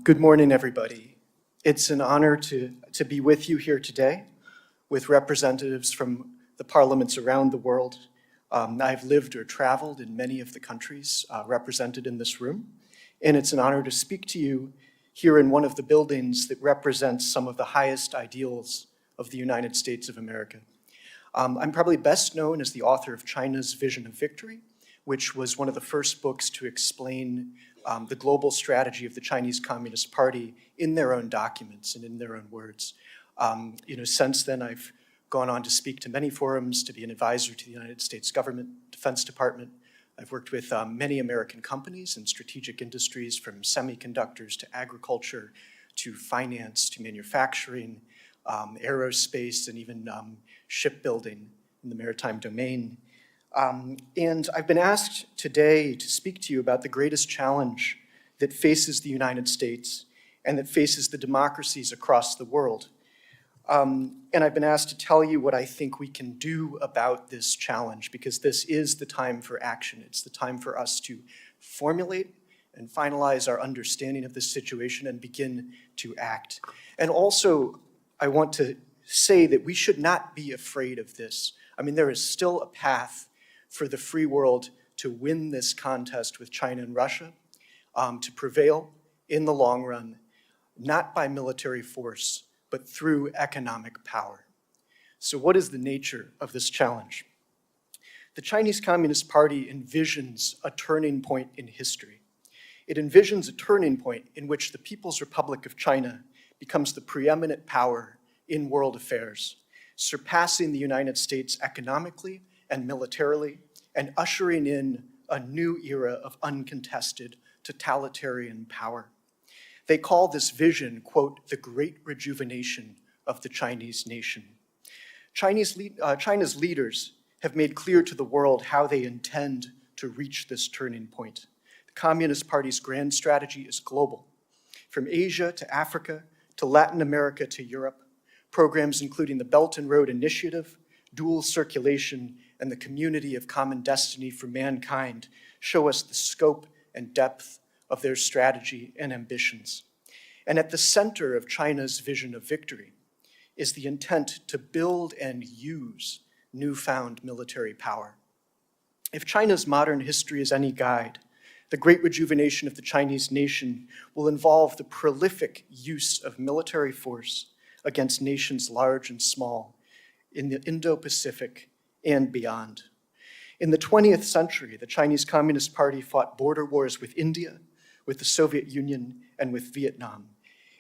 Good morning, everybody. It's an honor to be with you here today with representatives from the parliaments around the world. I've lived or traveled in many of the countries represented in this room, and it's an honor to speak to you here in one of the buildings that represents some of the highest ideals of the United States of America. I'm probably best known as the author of China's Vision of Victory, which was one of the first books to explain the global strategy of the Chinese Communist Party in their own documents and in their own words. Since then, I've gone on to speak to many forums, to be an advisor to the United States government, Defense Department. I've worked with many American companies and strategic industries, from semiconductors to agriculture to finance to manufacturing, aerospace, and even shipbuilding in the maritime domain. And I've been asked today to speak to you about the greatest challenge that faces the United States and that faces the democracies across the world. And I've been asked to tell you what I think we can do about this challenge, because this is the time for action. It's the time for us to formulate and finalize our understanding of this situation and begin to act. And also, I want to say that we should not be afraid of this. I mean, there is still a path for the free world to win this contest with China and Russia, to prevail in the long run, not by military force, but through economic power. So what is the nature of this challenge? The Chinese Communist Party envisions a turning point in history. It envisions a turning point in which the People's Republic of China becomes the preeminent power in world affairs, surpassing the United States economically and militarily, and ushering in a new era of uncontested totalitarian power. They call this vision, quote, the great rejuvenation of the Chinese nation. China's leaders have made clear to the world how they intend to reach this turning point. The Communist Party's grand strategy is global. From Asia to Africa to Latin America to Europe, programs including the Belt and Road Initiative, dual circulation, and the community of common destiny for mankind show us the scope and depth of their strategy and ambitions. And at the center of China's vision of victory is the intent to build and use newfound military power. If China's modern history is any guide, the great rejuvenation of the Chinese nation will involve the prolific use of military force against nations large and small in the Indo-Pacific and beyond. In the 20th century, the Chinese Communist Party fought border wars with India, with the Soviet Union, and with Vietnam.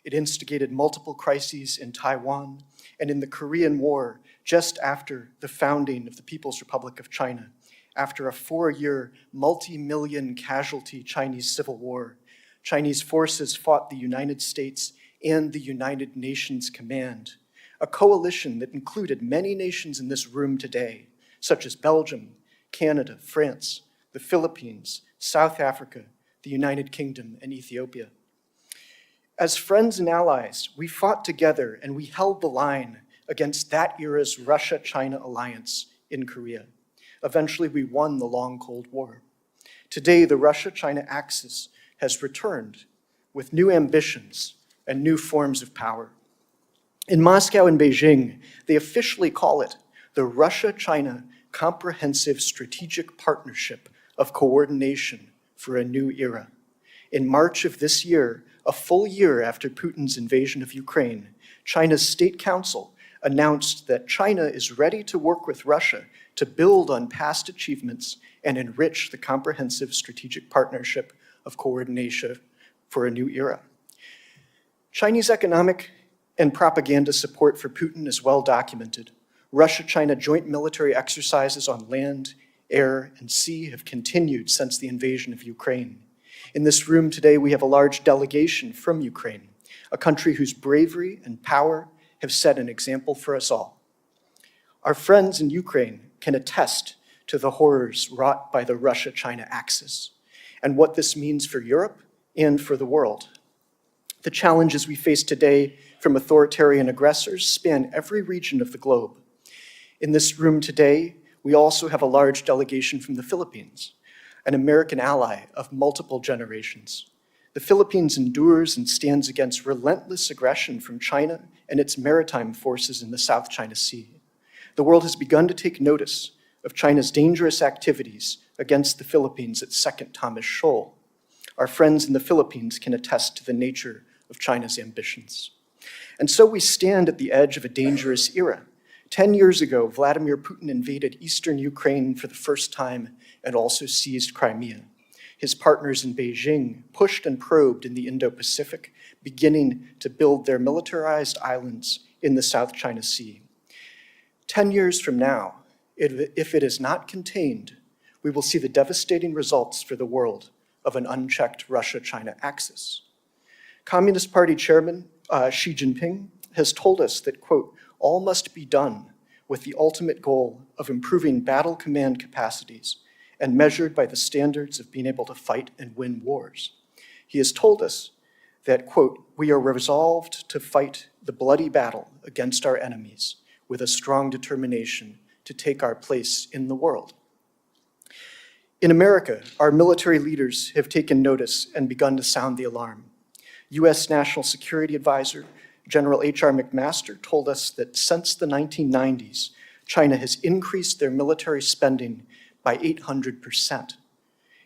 It instigated multiple crises in Taiwan and in the Korean War just after the founding of the People's Republic of China. After a 4-year, multi-million casualty Chinese civil war, Chinese forces fought the United States and the United Nations Command, a coalition that included many nations in this room today, such as Belgium, Canada, France, the Philippines, South Africa, the United Kingdom, and Ethiopia. As friends and allies, we fought together and we held the line against that era's Russia-China alliance in Korea. Eventually, we won the long Cold War. Today, the Russia-China axis has returned with new ambitions and new forms of power. In Moscow and Beijing, they officially call it the Russia-China Comprehensive Strategic Partnership of Coordination for a New Era. In March of this year, a full year after Putin's invasion of Ukraine, China's State Council announced that China is ready to work with Russia to build on past achievements and enrich the Comprehensive Strategic Partnership of Coordination for a New Era. Chinese economic and propaganda support for Putin is well documented. Russia-China joint military exercises on land, air, and sea have continued since the invasion of Ukraine. In this room today, we have a large delegation from Ukraine, a country whose bravery and power have set an example for us all. Our friends in Ukraine can attest to the horrors wrought by the Russia-China axis and what this means for Europe and for the world. The challenges we face today from authoritarian aggressors span every region of the globe. In this room today, we also have a large delegation from the Philippines, an American ally of multiple generations. The Philippines endures and stands against relentless aggression from China and its maritime forces in the South China Sea. The world has begun to take notice of China's dangerous activities against the Philippines at Second Thomas Shoal. Our friends in the Philippines can attest to the nature of China's ambitions. And so we stand at the edge of a dangerous era. 10 years ago, Vladimir Putin invaded eastern Ukraine for the first time and also seized Crimea. His partners in Beijing pushed and probed in the Indo-Pacific, beginning to build their militarized islands in the South China Sea. 10 years from now, if it is not contained, we will see the devastating results for the world of an unchecked Russia-China axis. Communist Party Chairman Xi Jinping has told us that, quote, all must be done with the ultimate goal of improving battle command capacities and measured by the standards of being able to fight and win wars. He has told us that, quote, we are resolved to fight the bloody battle against our enemies with a strong determination to take our place in the world. In America, our military leaders have taken notice and begun to sound the alarm. U.S. National Security Advisor General H.R. McMaster told us that since the 1990s, China has increased their military spending by 800%.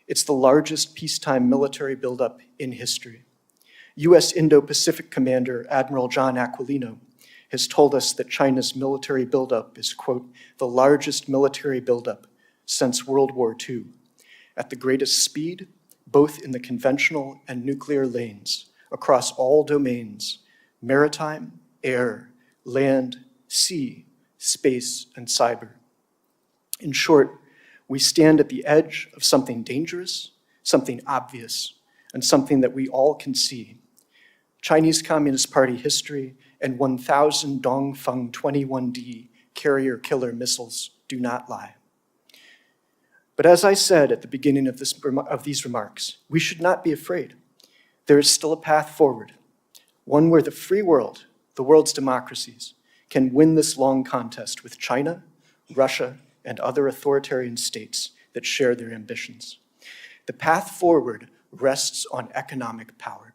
It's the largest peacetime military buildup in history. U.S. Indo-Pacific Commander Admiral John Aquilino has told us that China's military buildup is, quote, the largest military buildup since World War II, at the greatest speed, both in the conventional and nuclear lanes, across all domains, maritime, air, land, sea, space, and cyber. In short, we stand at the edge of something dangerous, something obvious, and something that we all can see. Chinese Communist Party history and 1,000 Dongfeng 21D carrier killer missiles do not lie. But as I said at the beginning of these remarks, we should not be afraid. There is still a path forward, one where the free world, the world's democracies, can win this long contest with China, Russia, and other authoritarian states that share their ambitions. The path forward rests on economic power.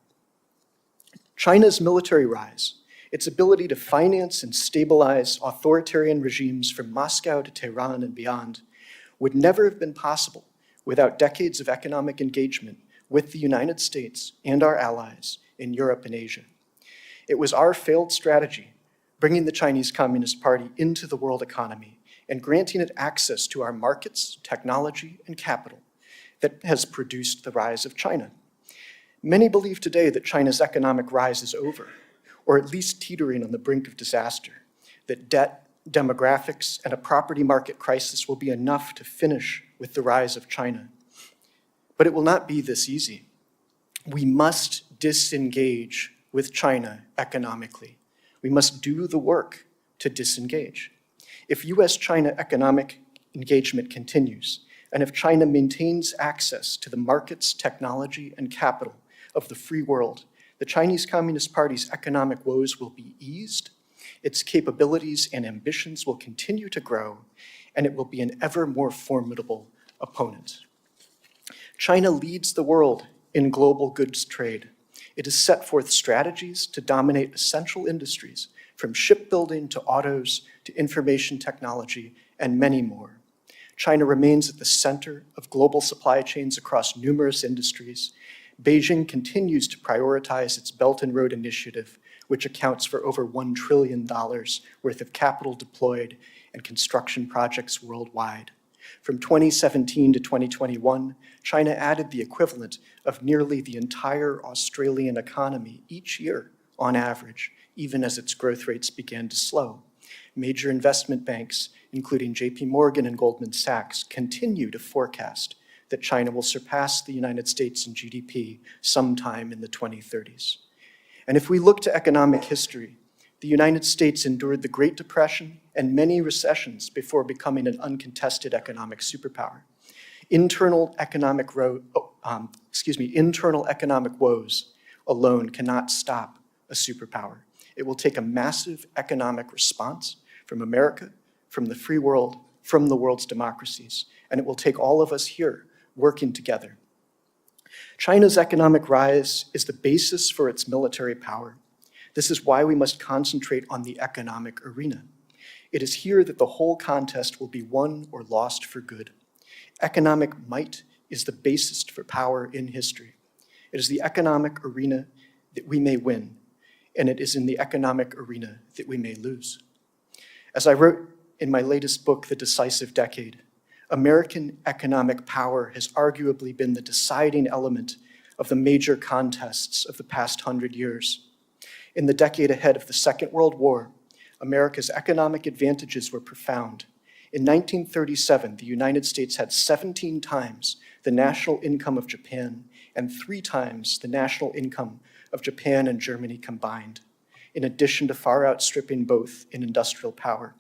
China's military rise, its ability to finance and stabilize authoritarian regimes from Moscow to Tehran and beyond, would never have been possible without decades of economic engagement with the United States and our allies in Europe and Asia. It was our failed strategy, bringing the Chinese Communist Party into the world economy and granting it access to our markets, technology, and capital, that has produced the rise of China. Many believe today that China's economic rise is over, or at least teetering on the brink of disaster, that debt, demographics, and a property market crisis will be enough to finish with the rise of China. But it will not be this easy. We must disengage with China economically. We must do the work to disengage. If US-China economic engagement continues, and if China maintains access to the markets, technology, and capital of the free world, the Chinese Communist Party's economic woes will be eased, its capabilities and ambitions will continue to grow, and it will be an ever more formidable opponent. China leads the world in global goods trade. It has set forth strategies to dominate essential industries, from shipbuilding to autos to information technology and many more. China remains at the center of global supply chains across numerous industries. Beijing continues to prioritize its Belt and Road Initiative, which accounts for over $1 trillion worth of capital deployed and construction projects worldwide. From 2017 to 2021, China added the equivalent of nearly the entire Australian economy each year on average, even as its growth rates began to slow. Major investment banks, including JP Morgan and Goldman Sachs, continue to forecast that China will surpass the United States in GDP sometime in the 2030s. And if we look to economic history, the United States endured the Great Depression and many recessions before becoming an uncontested economic superpower. Internal economic woes alone cannot stop a superpower. It will take a massive economic response from America, from the free world, from the world's democracies, and it will take all of us here working together. China's economic rise is the basis for its military power. This is why we must concentrate on the economic arena. It is here that the whole contest will be won or lost for good. Economic might is the basis for power in history. It is the economic arena that we may win, and it is in the economic arena that we may lose. As I wrote in my latest book, The Decisive Decade, American economic power has arguably been the deciding element of the major contests of the past 100 years. In the decade ahead of the Second World War, America's economic advantages were profound. In 1937, the United States had 17 times the national income of Japan and 3 times the national income of Japan and Germany combined, in addition to far outstripping both in industrial power.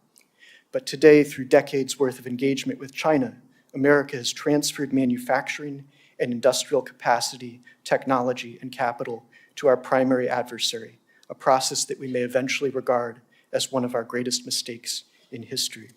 But today, through decades worth of engagement with China, America has transferred manufacturing and industrial capacity, technology, and capital to our primary adversary, a process that we may eventually regard as one of our greatest mistakes in history.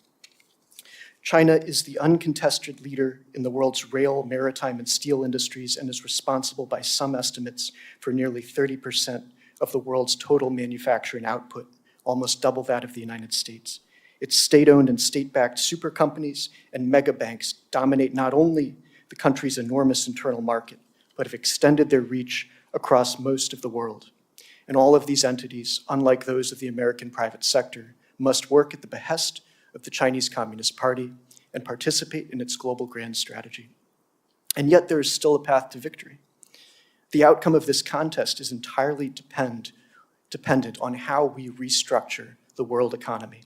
China is the uncontested leader in the world's rail, maritime, and steel industries and is responsible by some estimates for nearly 30% of the world's total manufacturing output, almost double that of the United States. Its state-owned and state-backed super companies and mega banks dominate not only the country's enormous internal market, but have extended their reach across most of the world. And all of these entities, unlike those of the American private sector, must work at the behest of the Chinese Communist Party and participate in its global grand strategy. And yet there is still a path to victory. The outcome of this contest is entirely dependent on how we restructure the world economy.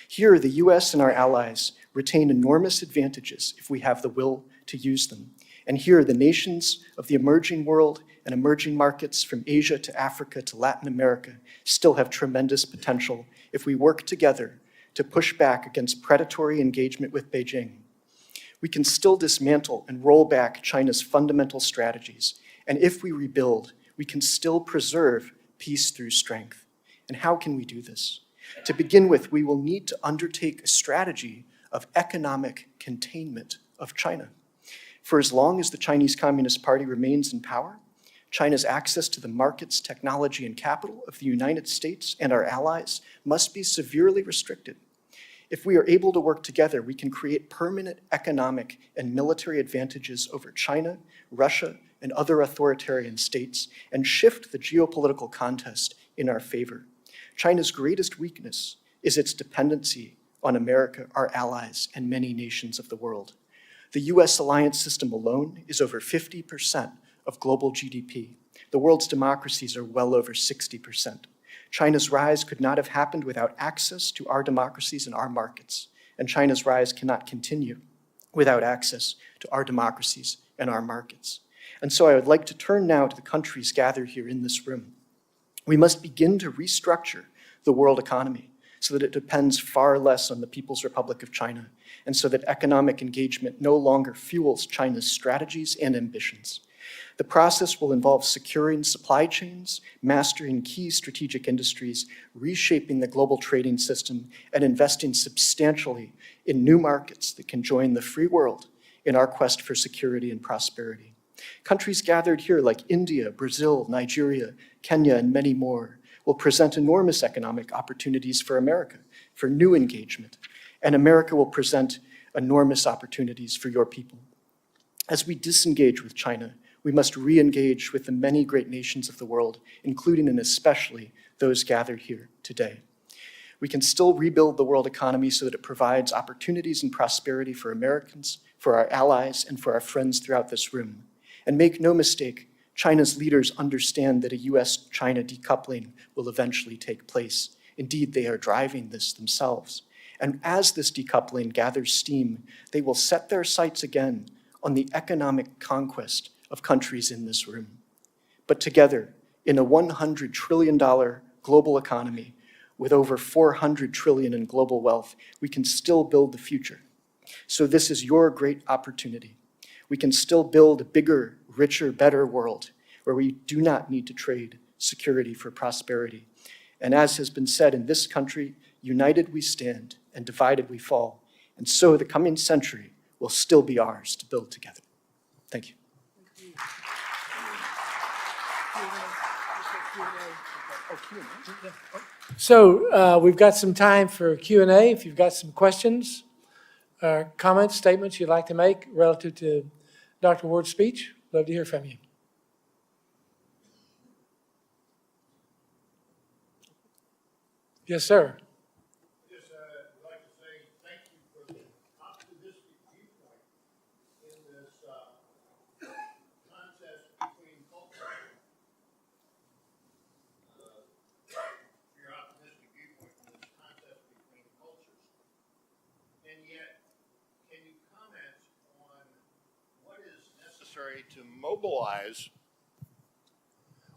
Here, the US and our allies retain enormous advantages if we have the will to use them. And here, the nations of the emerging world and emerging markets from Asia to Africa to Latin America still have tremendous potential if we work together to push back against predatory engagement with Beijing. We can still dismantle and roll back China's fundamental strategies, and if we rebuild, we can still preserve peace through strength. And how can we do this? To begin with, we will need to undertake a strategy of economic containment of China. For as long as the Chinese Communist Party remains in power, China's access to the markets, technology, and capital of the United States and our allies must be severely restricted. If we are able to work together, we can create permanent economic and military advantages over China, Russia, and other authoritarian states, and shift the geopolitical contest in our favor. China's greatest weakness is its dependency on America, our allies, and many nations of the world. The US alliance system alone is over 50% of global GDP. The world's democracies are well over 60%. China's rise could not have happened without access to our democracies and our markets, and China's rise cannot continue without access to our democracies and our markets. And so I would like to turn now to the countries gathered here in this room. We must begin to restructure the world economy so that it depends far less on the People's Republic of China, and so that economic engagement no longer fuels China's strategies and ambitions. The process will involve securing supply chains, mastering key strategic industries, reshaping the global trading system, and investing substantially in new markets that can join the free world in our quest for security and prosperity. Countries gathered here like India, Brazil, Nigeria, Kenya, and many more will present enormous economic opportunities for America, for new engagement, and America will present enormous opportunities for your people. As we disengage with China, we must re-engage with the many great nations of the world, including and especially those gathered here today. We can still rebuild the world economy so that it provides opportunities and prosperity for Americans, for our allies, and for our friends throughout this room. And make no mistake, China's leaders understand that a US-China decoupling will eventually take place. Indeed, they are driving this themselves. And as this decoupling gathers steam, they will set their sights again on the economic conquest of countries in this room. But together, in a $100 trillion global economy with over $400 trillion in global wealth, we can still build the future. So this is your great opportunity. We can still build a bigger, richer, better world where we do not need to trade security for prosperity. And as has been said in this country, united we stand and divided we fall. And so the coming century will still be ours to build together. Thank you. So we've got some time for Q&A. If you've got some questions, comments, statements you'd like to make relative to Dr. Ward's speech, love to hear from you. Yes, sir. Yes, I'd like to say thank you for the optimistic viewpoint in this contest between cultures. Your optimistic viewpoint in this contest between cultures. And yet, can you comment on what is necessary to mobilize?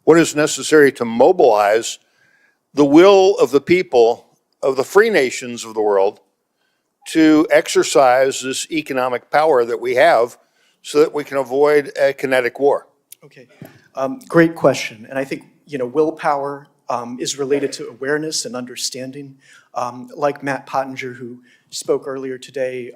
What is necessary to mobilize the will of the people of the free nations of the world to exercise this economic power that we have so that we can avoid a kinetic war? Okay, great question. And I think, willpower is related to awareness and understanding. Like Matt Pottinger, who spoke earlier today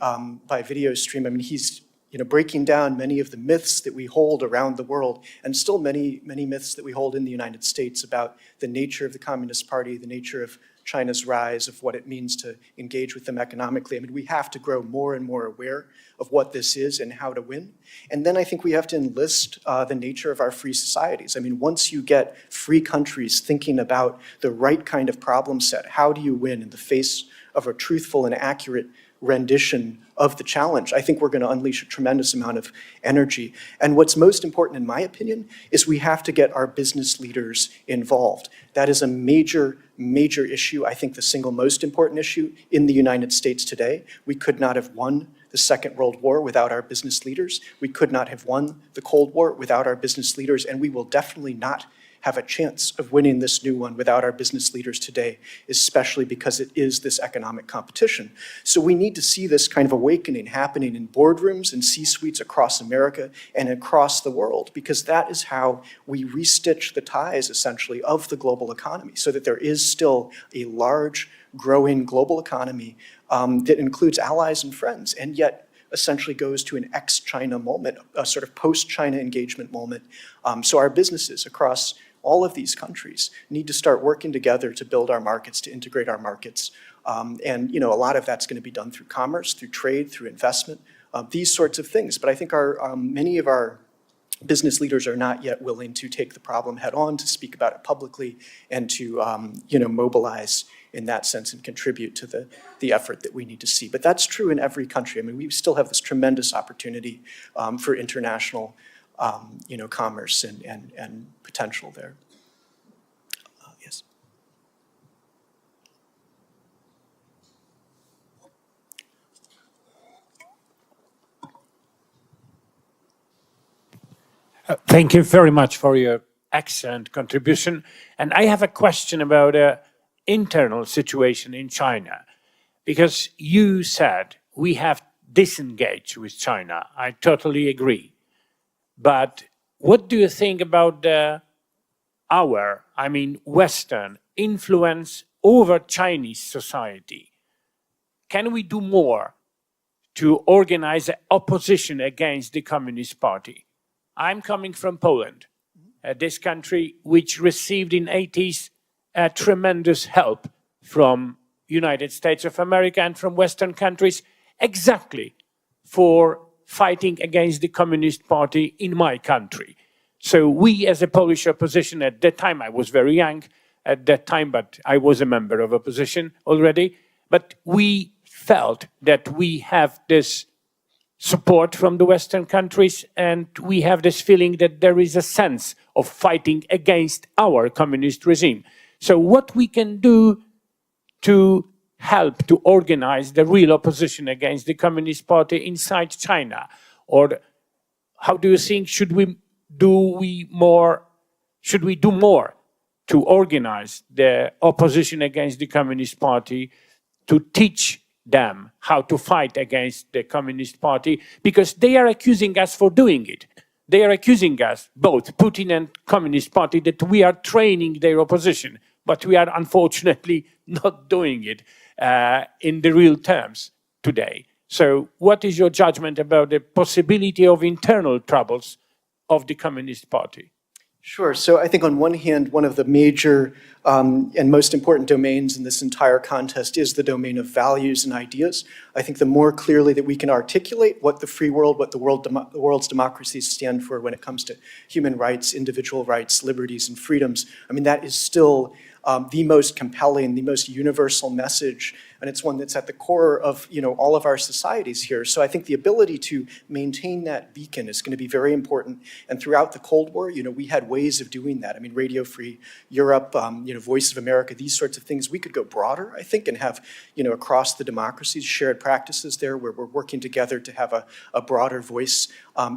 by video stream, I mean, he's breaking down many of the myths that we hold around the world, and still many myths that we hold in the United States about the nature of the Communist Party, the nature of China's rise, of what it means to engage with them economically. I mean, we have to grow more and more aware of what this is and how to win. And then I think we have to enlist the nature of our free societies. I mean, once you get free countries thinking about the right kind of problem set, how do you win in the face of a truthful and accurate rendition of the challenge? I think we're going to unleash a tremendous amount of energy. And what's most important, in my opinion, is we have to get our business leaders involved. That is a major issue. I think the single most important issue in the United States today. We could not have won the Second World War without our business leaders. We could not have won the Cold War without our business leaders, and we will definitely not have a chance of winning this new one without our business leaders today, especially because it is this economic competition. So we need to see this kind of awakening happening in boardrooms and C-suites across America and across the world, because that is how we restitch the ties, essentially, of the global economy, so that there is still a large, growing global economy that includes allies and friends, and yet essentially goes to an ex-China moment, a sort of post-China engagement moment. So our businesses across all of these countries need to start working together to build our markets, to integrate our markets. And a lot of that's going to be done through commerce, through trade, through investment, these sorts of things. But I think many of our business leaders are not yet willing to take the problem head on, to speak about it publicly, and to mobilize in that sense and contribute to the effort that we need to see. But that's true in every country. I mean, we still have this tremendous opportunity for international commerce and potential there. Yes. Thank you very much for your excellent contribution. And I have a question about the internal situation in China, because you said we have disengaged with China. I totally agree. But what do you think about Western influence over Chinese society? Can we do more to organize an opposition against the Communist Party? I'm coming from Poland, this country which received in the 80s tremendous help from United States of America and from Western countries, exactly for fighting against the Communist Party in my country. So we, as a Polish opposition, at that time, I was very young at that time, but I was a member of opposition already, but we felt that we have this support from the Western countries, and we have this feeling that there is a sense of fighting against our communist regime. So what we can do to help to organize the real opposition against the Communist Party inside China? Or how do you think should we do more to organize the opposition against the Communist Party, to teach them how to fight against the Communist Party, because they are accusing us for doing it. They are accusing us, both Putin and Communist Party, that we are training their opposition, but we are unfortunately not doing it in the real terms today. So what is your judgment about the possibility of internal troubles of the Communist Party? Sure. So I think on one hand, one of the major and most important domains in this entire contest is the domain of values and ideas. I think the more clearly that we can articulate what the free world, what the world's democracies stand for when it comes to human rights, individual rights, liberties, and freedoms, I mean, that is still the most compelling, the most universal message, and it's one that's at the core of all of our societies here. So I think the ability to maintain that beacon is going to be very important. And throughout the Cold War, we had ways of doing that. I mean, Radio Free Europe, Voice of America, these sorts of things. We could go broader, I think, and have across the democracies shared practices there where we're working together to have a broader voice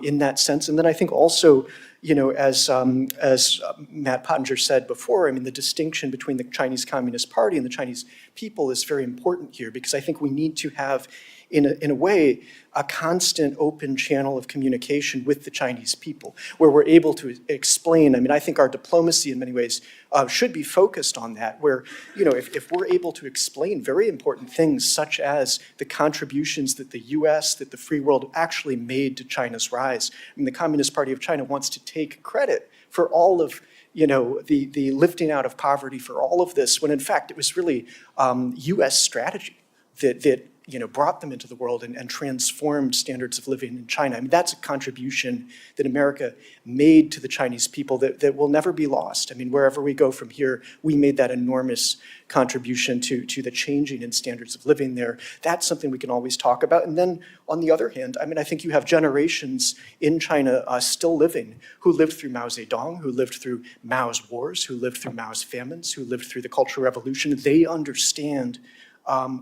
in that sense. And then I think also, as Matt Pottinger said before, I mean, the distinction between the Chinese Communist Party and the Chinese people is very important here, because I think we need to have, in a way, a constant open channel of communication with the Chinese people, where we're able to explain. I mean, I think our diplomacy in many ways should be focused on that, where, if we're able to explain very important things such as the contributions that the US, that the free world actually made to China's rise. I mean, the Communist Party of China wants to take credit for all of the lifting out of poverty, for all of this, when in fact it was really US strategy that brought them into the world and transformed standards of living in China. I mean, that's a contribution that America made to the Chinese people that will never be lost. I mean, wherever we go from here, we made that enormous contribution to the changing in standards of living there. That's something we can always talk about. And then on the other hand, I mean, I think you have generations in China still living who lived through Mao Zedong, who lived through Mao's wars, who lived through Mao's famines, who lived through the Cultural Revolution. They understand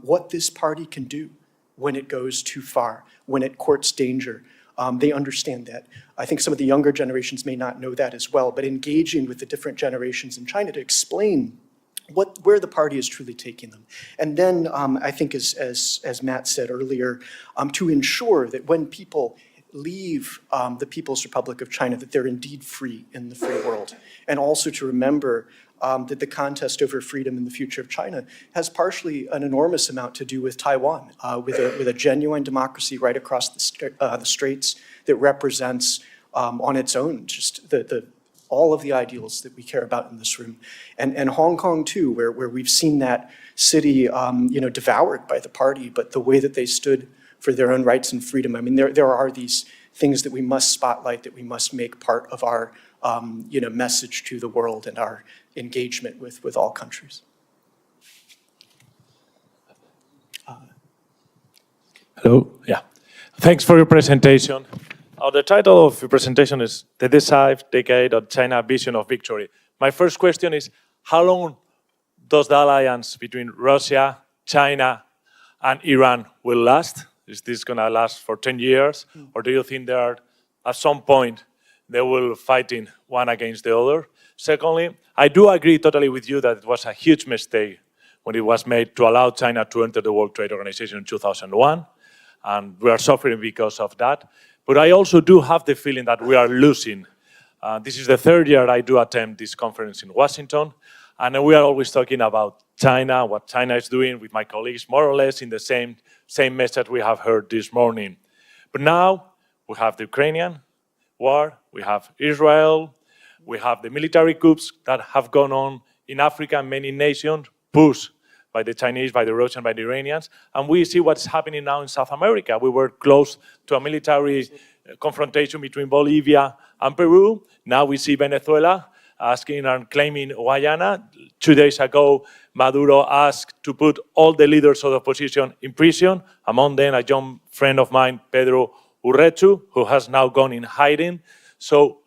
what this party can do when it goes too far, when it courts danger. They understand that. I think some of the younger generations may not know that as well, but engaging with the different generations in China to explain where the party is truly taking them. And then I think, as Matt said earlier, to ensure that when people leave the People's Republic of China, that they're indeed free in the free world. And also to remember that the contest over freedom and the future of China has partially an enormous amount to do with Taiwan, with a genuine democracy right across the straits that represents on its own just all of the ideals that we care about in this room. And Hong Kong too, where we've seen that city devoured by the party, but the way that they stood for their own rights and freedom. I mean, there are these things that we must spotlight, that we must make part of our message to the world and our engagement with all countries. Hello. Yeah. Thanks for your presentation. The title of your presentation is The Decisive Decade of China Vision of Victory. My first question is, how long does the alliance between Russia, China, and Iran will last? Is this going to last for 10 years? Or do you think at some point they will fighting one against the other? Secondly, I do agree totally with you that it was a huge mistake when it was made to allow China to enter the World Trade Organization in 2001, and we are suffering because of that. But I also do have the feeling that we are losing. This is the third year I do attend this conference in Washington, and we are always talking about China, what China is doing with my colleagues, more or less in the same message we have heard this morning. But now we have the Ukrainian war, we have Israel, we have the military coups that have gone on in Africa, many nations, pushed by the Chinese, by the Russians, by the Iranians, and we see what's happening now in South America. We were close to a military confrontation between Bolivia and Peru. Now we see Venezuela asking and claiming Guyana. 2 days ago, Maduro asked to put all the leaders of the opposition in prison, among them a young friend of mine, Pedro Urrechu, who has now gone in hiding. So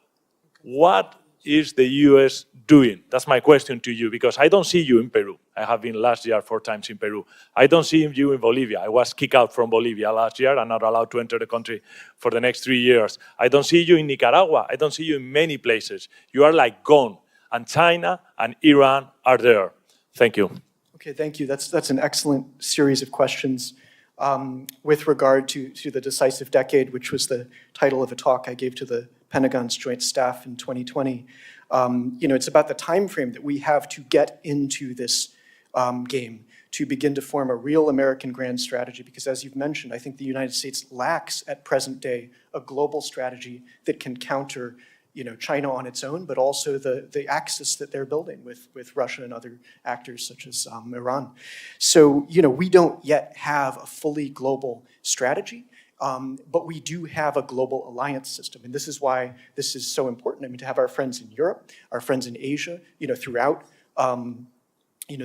what is the US doing? That's my question to you, because I don't see you in Peru. I have been last year 4 times in Peru. I don't see you in Bolivia. I was kicked out from Bolivia last year and not allowed to enter the country for the next 3 years. I don't see you in Nicaragua. I don't see you in many places. You are like gone, and China and Iran are there. Thank you. Okay, thank you. That's an excellent series of questions. With regard to the Decisive Decade, which was the title of a talk I gave to the Pentagon's Joint Staff in 2020, it's about the time frame that we have to get into this game, to begin to form a real American grand strategy, because as you've mentioned, I think the United States lacks at present day a global strategy that can counter China on its own, but also the axis that they're building with Russia and other actors such as Iran. So, we don't yet have a fully global strategy, but we do have a global alliance system. And this is why this is so important. I mean, to have our friends in Europe, our friends in Asia, throughout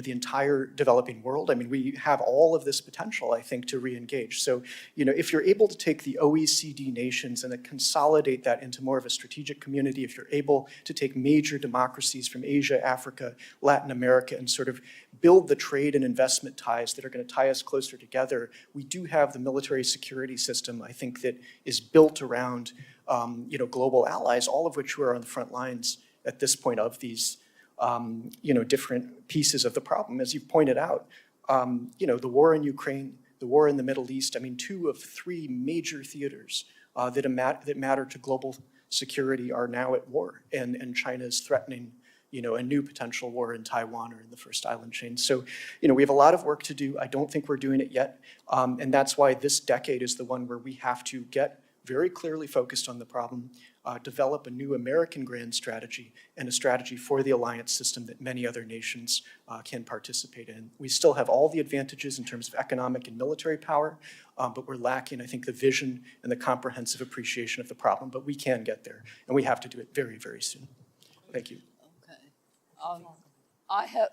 the entire developing world. I mean, we have all of this potential, I think, to re-engage. So, if you're able to take the OECD nations and then consolidate that into more of a strategic community, if you're able to take major democracies from Asia, Africa, Latin America, and sort of build the trade and investment ties that are going to tie us closer together, we do have the military security system, I think, that is built around, global allies, all of which who are on the front lines at this point of these different pieces of the problem. As you've pointed out, the war in Ukraine, the war in the Middle East, I mean, 2 of 3 major theaters that matter to global security are now at war, and China is threatening, a new potential war in Taiwan or in the first island chain. So, we have a lot of work to do. I don't think we're doing it yet, and that's why this decade is the one where we have to get very clearly focused on the problem, develop a new American grand strategy and a strategy for the alliance system that many other nations can participate in. We still have all the advantages in terms of economic and military power, but we're lacking, I think, the vision and the comprehensive appreciation of the problem, but we can get there, and we have to do it very, very soon. Thank you. Okay. I have,